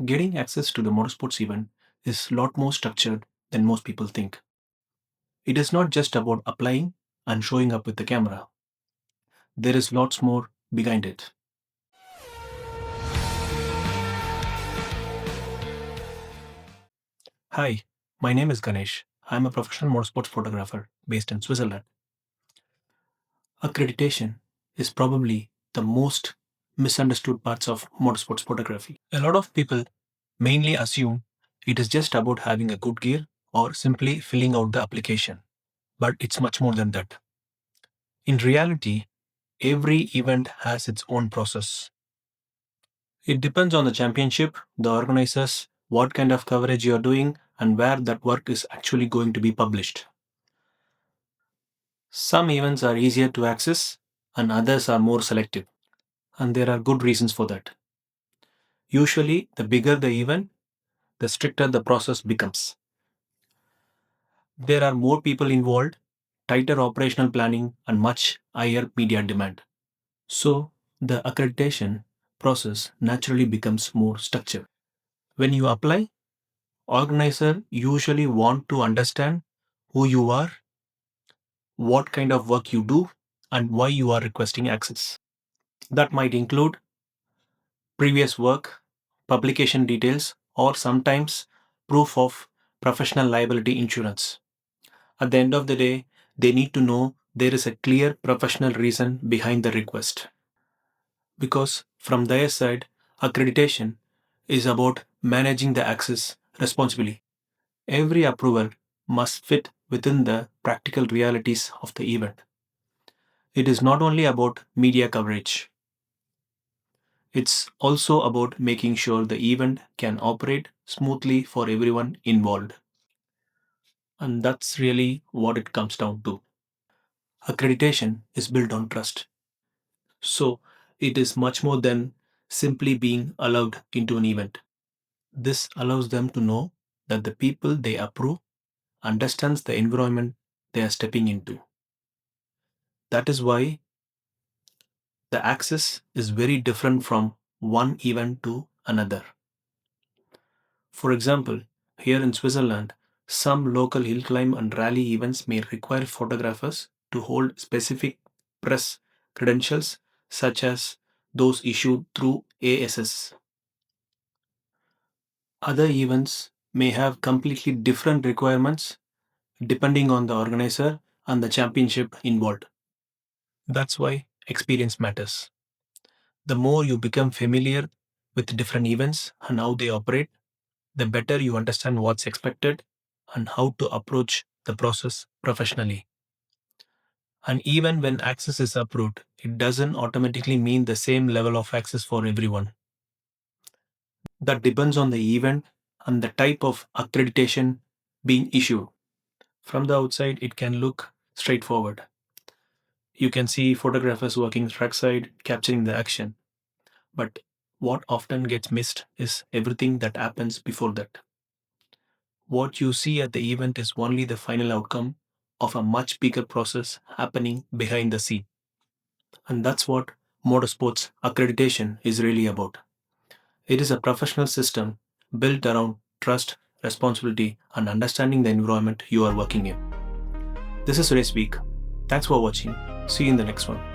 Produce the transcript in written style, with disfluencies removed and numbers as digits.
Getting access to the motorsports event is a lot more structured than most people think. It is not just about applying and showing up with the camera. There is lots more behind it. Hi, my name is Ganesh. I am a professional motorsports photographer based in Switzerland. Accreditation is probably the most misunderstood parts of motorsports photography. A lot of people mainly assume it is just about having a good gear or simply filling out the application. But it's much more than that. In reality, every event has its own process. It depends on the championship, the organizers, what kind of coverage you are doing, and where that work is actually going to be published. Some events are easier to access, and others are more selective, and there are good reasons for that. Usually, the bigger the event, the stricter the process becomes. There are more people involved, tighter operational planning, and much higher media demand. So, the accreditation process naturally becomes more structured. When you apply, organizers usually want to understand who you are, what kind of work you do, and why you are requesting access. That might include previous work, publication details, or sometimes proof of professional liability insurance. At the end of the day, they need to know there is a clear professional reason behind the request. Because from their side, accreditation is about managing the access responsibly. Every approval must fit within the practical realities of the event. It is not only about media coverage, it's also about making sure the event can operate smoothly for everyone involved. And that's really what it comes down to. Accreditation is built on trust. So it is much more than simply being allowed into an event. This allows them to know that the people they approve understands the environment they are stepping into. That is why the access is very different from one event to another. For example, here in Switzerland, some local hill climb and rally events may require photographers to hold specific press credentials, such as those issued through ASS. Other events may have completely different requirements depending on the organizer and the championship involved. That's why experience matters. The more you become familiar with different events and how they operate, the better you understand what's expected and how to approach the process professionally. And even when access is approved, it doesn't automatically mean the same level of access for everyone. That depends on the event and the type of accreditation being issued. From the outside, it can look straightforward. You can see photographers working trackside, capturing the action. But what often gets missed is everything that happens before that. What you see at the event is only the final outcome of a much bigger process happening behind the scene. And that's what motorsports accreditation is really about. It is a professional system built around trust, responsibility, and understanding the environment you are working in. This is Raceweek. Thanks for watching. See you in the next one.